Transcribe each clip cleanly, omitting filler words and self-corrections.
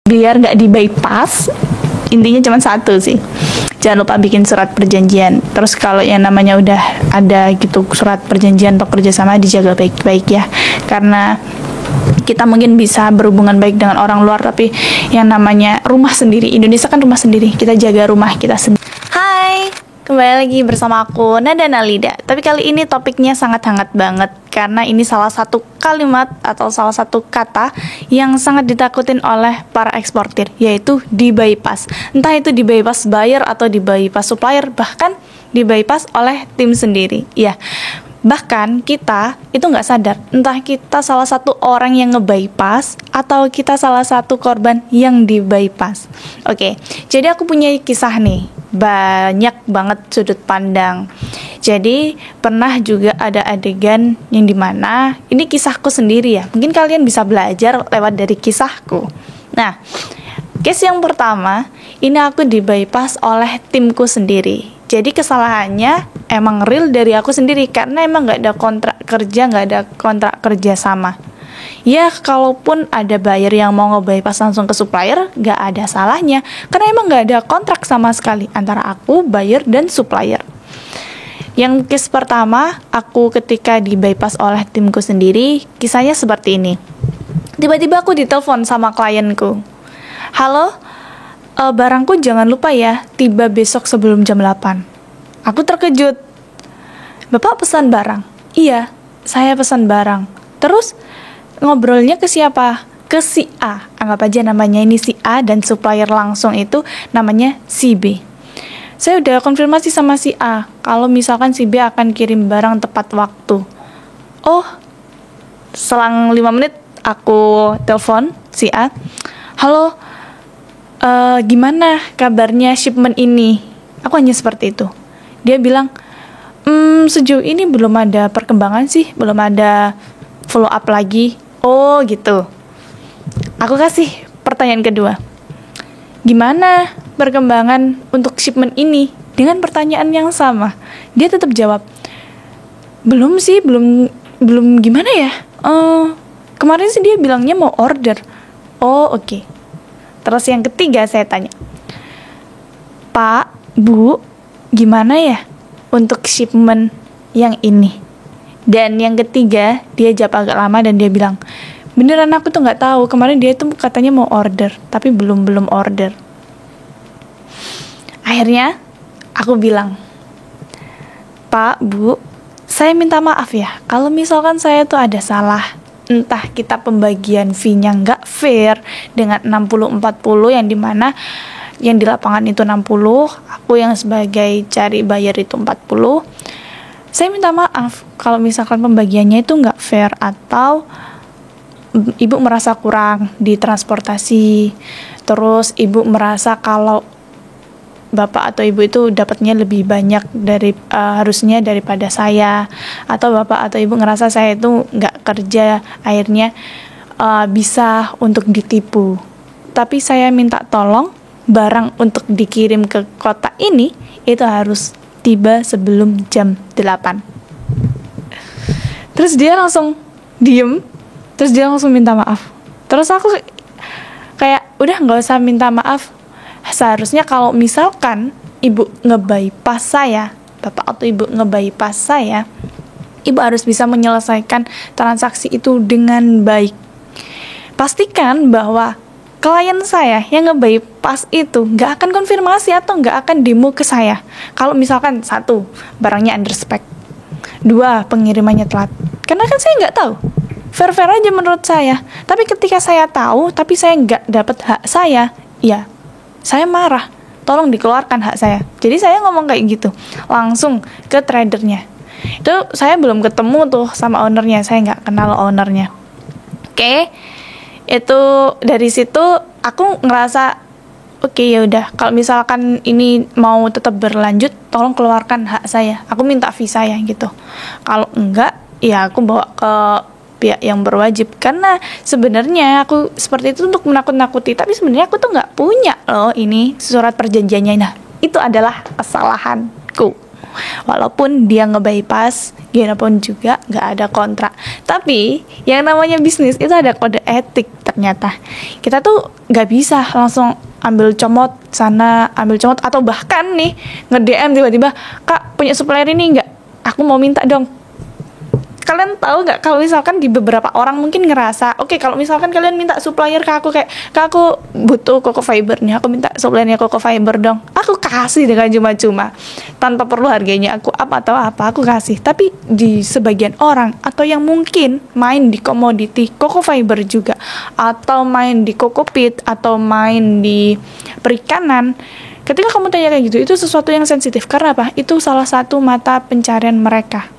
biar nggak di bypass, intinya cuma satu sih, jangan lupa bikin surat perjanjian. Terus kalau yang namanya udah ada gitu surat perjanjian atau kerjasama, dijaga baik-baik ya, karena kita mungkin bisa berhubungan baik dengan orang luar, tapi yang namanya rumah sendiri, Indonesia kan rumah sendiri, kita jaga rumah kita sendiri. Hai, kembali lagi bersama aku Nada Nalida. Tapi kali ini topiknya sangat hangat banget, karena ini salah satu kalimat atau salah satu kata yang sangat ditakutin oleh para eksportir, yaitu di bypass. Entah itu di bypass buyer atau di bypass supplier, bahkan di bypass oleh tim sendiri. Ya, bahkan kita itu nggak sadar, entah kita salah satu orang yang nge-bypass atau kita salah satu korban yang di-bypass. Oke, jadi aku punya kisah nih, banyak banget sudut pandang. Jadi pernah juga ada adegan yang dimana, ini kisahku sendiri ya, mungkin kalian bisa belajar lewat dari kisahku. Nah, case yang pertama, ini aku di-bypass oleh timku sendiri. Jadi kesalahannya emang real dari aku sendiri, karena emang gak ada kontrak kerja, gak ada kontrak kerja sama. Ya, kalaupun ada buyer yang mau nge-bypass langsung ke supplier, gak ada salahnya, karena emang gak ada kontrak sama sekali antara aku, buyer, dan supplier. Yang case pertama, aku ketika di-bypass oleh timku sendiri, kisahnya seperti ini. Tiba-tiba aku ditelepon sama klienku. Halo, barangku jangan lupa ya, tiba besok sebelum jam 8. Aku terkejut. Bapak pesan barang? Iya, saya pesan barang. Terus, ngobrolnya ke siapa? Ke si A. Anggap aja namanya ini si A, dan supplier langsung itu namanya si B. Saya udah konfirmasi sama si A, kalau misalkan si B akan kirim barang tepat waktu. Oh, selang 5 menit aku telepon si A. Halo, gimana kabarnya shipment ini? Aku hanya seperti itu. Dia bilang, sejauh ini belum ada perkembangan sih, belum ada follow up lagi. Oh gitu. Aku kasih pertanyaan kedua, gimana perkembangan untuk shipment ini? Dengan pertanyaan yang sama, dia tetap jawab, belum sih, belum gimana ya? Kemarin sih dia bilangnya mau order. Oh oke. Terus yang ketiga saya tanya, Pak, Bu, gimana ya untuk shipment yang ini? Dan yang ketiga, dia jawab agak lama dan dia bilang, beneran aku tuh nggak tahu, kemarin dia tuh katanya mau order, tapi belum order. Akhirnya, aku bilang, Pak, Bu, saya minta maaf ya, kalau misalkan saya tuh ada salah. Entah kita pembagian fee-nya nggak fair dengan 60-40, yang dimana yang di lapangan itu 60, aku yang sebagai cari buyer itu 40. Saya minta maaf kalau misalkan pembagiannya itu nggak fair, atau ibu merasa kurang di transportasi, terus ibu merasa kalau bapak atau ibu itu dapatnya lebih banyak dari harusnya daripada saya, atau bapak atau ibu ngerasa saya itu nggak kerja, akhirnya bisa untuk ditipu. Tapi saya minta tolong barang untuk dikirim ke kota ini itu harus tiba sebelum jam 8. Terus dia langsung diem, terus dia langsung minta maaf. Terus aku kayak, udah nggak usah minta maaf. Seharusnya kalau misalkan ibu nge-bypass saya, bapak atau ibu nge-bypass saya, ibu harus bisa menyelesaikan transaksi itu dengan baik. Pastikan bahwa klien saya yang nge-bypass itu nggak akan konfirmasi atau nggak akan demo ke saya. Kalau misalkan 1, barangnya under spec, 2, pengirimannya telat. Karena kan saya nggak tahu. Fair-fair aja menurut saya. Tapi ketika saya tahu, tapi saya nggak dapat hak saya, ya saya marah, tolong dikeluarkan hak saya. Jadi saya ngomong kayak gitu, langsung ke tradernya. Itu saya belum ketemu tuh sama ownernya, saya nggak kenal ownernya. Oke, itu dari situ aku ngerasa, oke, ya udah, kalau misalkan ini mau tetap berlanjut, tolong keluarkan hak saya. Aku minta fee saya gitu. Kalau enggak, ya aku bawa ke pihak yang berwajib, karena sebenarnya aku seperti itu untuk menakut-nakuti, tapi sebenarnya aku tuh nggak punya loh ini surat perjanjiannya. Nah, itu adalah kesalahanku. walaupun dia nge-bypass gimana pun juga nggak ada kontrak. Tapi yang namanya bisnis itu ada kode etik. Ternyata kita tuh nggak bisa langsung ambil comot sana, ambil comot, atau bahkan nih nge-DM tiba-tiba, "Kak, punya supplier ini nggak? Aku mau minta dong." Kalian tahu nggak kalau misalkan di beberapa orang mungkin ngerasa, oke, kalau misalkan kalian minta supplier ke aku kayak, "Kak, aku butuh Koko Fiber nih, aku minta suppliernya Koko Fiber dong." Aku kasih dengan cuma-cuma, tanpa perlu harganya aku apa atau apa, aku kasih. Tapi di sebagian orang atau yang mungkin main di komoditi Koko Fiber juga, atau main di Kokopit, atau main di perikanan, ketika kamu tanya kayak gitu, itu sesuatu yang sensitif. Karena apa? Itu salah satu mata pencarian mereka.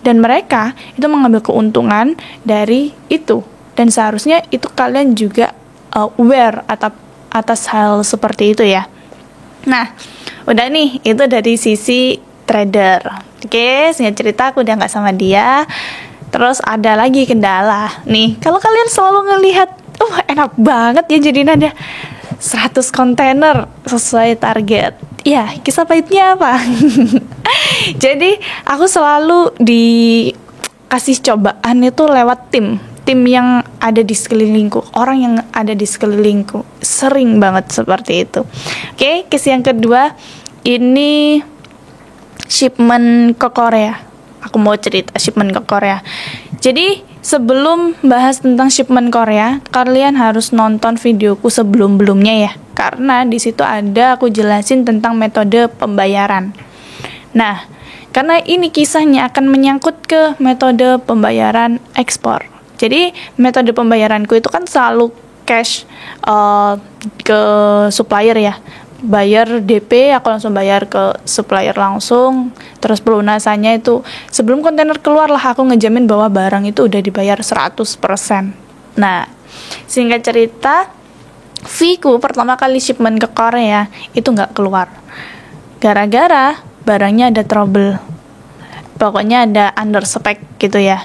Dan mereka itu mengambil keuntungan dari itu. Dan seharusnya itu kalian juga aware atas hal seperti itu ya. Nah, udah nih, itu dari sisi trader. Oke, singkat cerita aku udah gak sama dia. Terus ada lagi kendala. Nih, kalau kalian selalu ngelihat, enak banget ya jadi nada 100 kontainer sesuai target. Ya, kisah pahitnya apa? Jadi aku selalu dikasih cobaan itu lewat tim yang ada di sekelilingku, orang yang ada di sekelilingku, sering banget seperti itu. Oke, case yang kedua ini shipment ke Korea. Aku mau cerita shipment ke Korea. Jadi sebelum bahas tentang shipment Korea, kalian harus nonton videoku sebelum-belumnya ya, karena di situ ada aku jelasin tentang metode pembayaran. Nah, karena ini kisahnya akan menyangkut ke metode pembayaran ekspor. Jadi metode pembayaranku itu kan selalu cash ke supplier ya. Bayar DP, aku langsung bayar ke supplier langsung. Terus pelunasannya itu sebelum kontainer keluar lah aku ngejamin bahwa barang itu udah dibayar 100%. Nah, singkat cerita, fee-ku pertama kali shipment ke Korea itu nggak keluar. Gara-gara barangnya ada trouble. Pokoknya ada under spec gitu ya.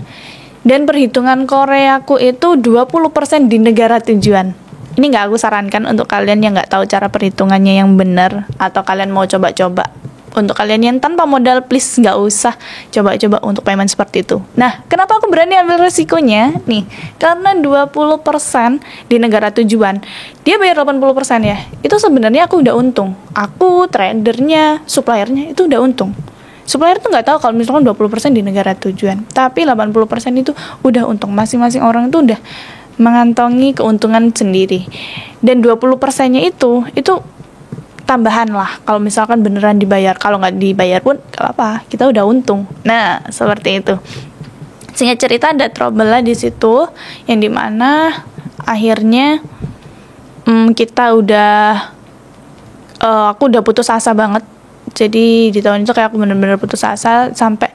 Dan perhitungan Koreaku itu 20% di negara tujuan. Ini nggak aku sarankan untuk kalian yang nggak tahu cara perhitungannya yang benar, atau kalian mau coba-coba. Untuk kalian yang tanpa modal, please nggak usah coba-coba untuk payment seperti itu. Nah, kenapa aku berani ambil resikonya? Nih, karena 20% di negara tujuan, dia bayar 80% ya. Itu sebenarnya aku udah untung. Aku, tradernya, suppliernya itu udah untung. Supplier tuh nggak tahu kalau misalkan 20% di negara tujuan, tapi 80% itu udah untung. Masing-masing orang itu udah mengantongi keuntungan sendiri. Dan 20%-nya itu tambahan lah kalau misalkan beneran dibayar. Kalau nggak dibayar pun nggak apa-apa, kita udah untung. Nah, seperti itu. Singkat cerita ada trouble lah di situ, yang dimana akhirnya kita udah aku udah putus asa banget. Jadi di tahun itu kayak aku bener-bener putus asa, sampai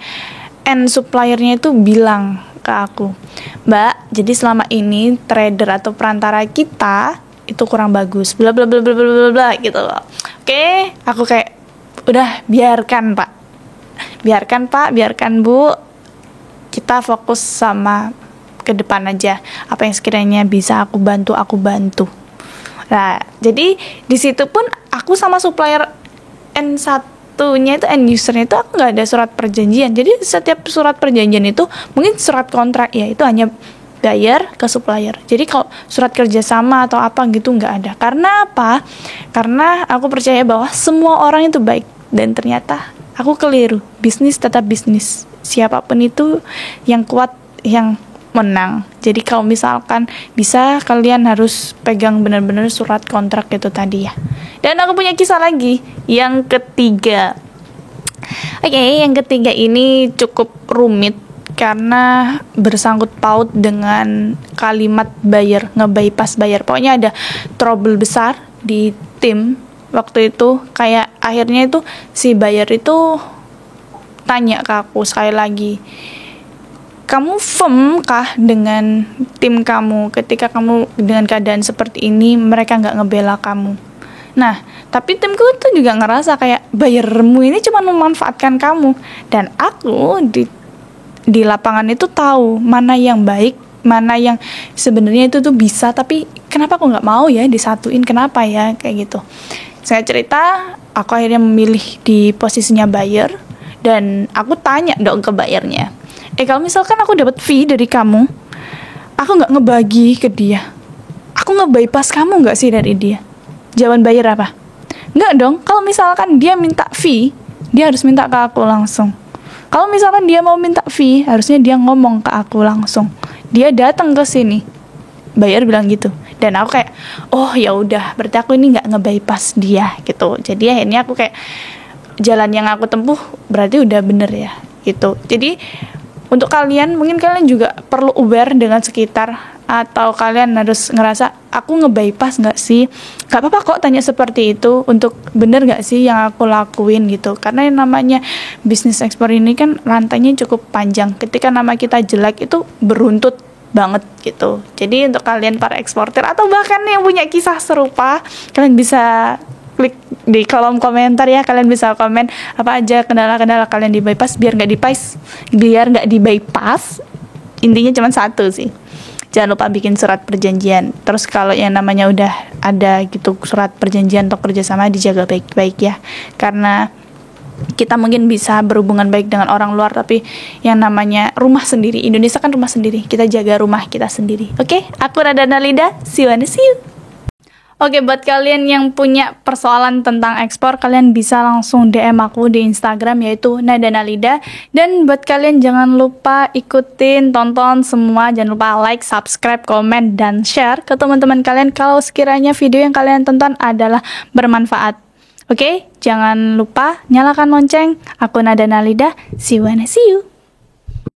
end suppliernya itu bilang ke aku, "Mbak, jadi selama ini trader atau perantara kita itu kurang bagus, bla bla bla bla bla bla gitu loh." Oke, aku kayak udah biarkan Pak, biarkan Bu, kita fokus sama ke depan aja. Apa yang sekiranya bisa aku bantu. Nah, jadi di situ pun aku sama supplier N1-nya itu, end usernya itu aku nggak ada surat perjanjian. Jadi setiap surat perjanjian itu mungkin surat kontrak ya, itu hanya bayar ke supplier. Jadi kalau surat kerjasama atau apa gitu nggak ada. Karena apa? Karena aku percaya bahwa semua orang itu baik. Dan ternyata aku keliru. Bisnis tetap bisnis. Siapapun itu yang kuat, yang menang. Jadi kalau misalkan bisa, kalian harus pegang benar-benar surat kontrak itu tadi ya. Dan aku punya kisah lagi yang ketiga. Oke, yang ketiga ini cukup rumit karena bersangkut paut dengan kalimat buyer, nge-bypass buyer. Pokoknya ada trouble besar di tim waktu itu. Kayak akhirnya itu si buyer itu tanya ke aku sekali lagi, "Kamu firm kah dengan tim kamu ketika kamu dengan keadaan seperti ini mereka nggak ngebela kamu?" Nah, tapi timku itu juga ngerasa kayak bayarmu ini cuma memanfaatkan kamu. Dan aku di lapangan itu tahu mana yang baik, mana yang sebenarnya itu tuh bisa, tapi kenapa aku nggak mau ya disatuin, kenapa ya, kayak gitu. Saya cerita, aku akhirnya memilih di posisinya buyer. Dan aku tanya dong ke bayarnya, kalau misalkan aku dapat fee dari kamu, aku nggak ngebagi ke dia, aku nge-bypass kamu nggak sih dari dia? Jawaban bayar apa? Nggak dong. Kalau misalkan dia minta fee, dia harus minta ke aku langsung. Kalau misalkan dia mau minta fee, harusnya dia ngomong ke aku langsung. Dia datang ke sini, bayar bilang gitu. Dan aku kayak, oh ya udah, berarti aku ini nggak nge-bypass dia gitu. Jadi akhirnya aku kayak, jalan yang aku tempuh berarti udah bener ya gitu. Jadi untuk kalian, mungkin kalian juga perlu aware dengan sekitar, atau kalian harus ngerasa, aku nge-bypass nggak sih? Gak apa-apa kok tanya seperti itu, untuk bener nggak sih yang aku lakuin gitu. Karena yang namanya bisnis ekspor ini kan rantainya cukup panjang. Ketika nama kita jelek itu beruntut banget gitu. Jadi untuk kalian para eksportir atau bahkan yang punya kisah serupa, kalian bisa klik di kolom komentar ya. Kalian bisa komen apa aja kendala-kendala kalian di bypass, biar nggak di bypass. Intinya cuma satu sih, jangan lupa bikin surat perjanjian. Terus kalau yang namanya udah ada gitu surat perjanjian untuk kerjasama, dijaga baik-baik ya. Karena kita mungkin bisa berhubungan baik dengan orang luar, tapi yang namanya rumah sendiri, Indonesia kan rumah sendiri, kita jaga rumah kita sendiri. Oke, aku Radana Lida, see you. Oke, buat kalian yang punya persoalan tentang ekspor, kalian bisa langsung DM aku di Instagram, yaitu Nadana Lida. Dan buat kalian jangan lupa ikutin, tonton semua, jangan lupa like, subscribe, komen, dan share ke teman-teman kalian kalau sekiranya video yang kalian tonton adalah bermanfaat. Oke, jangan lupa nyalakan lonceng. Aku Nadana Lida, see you.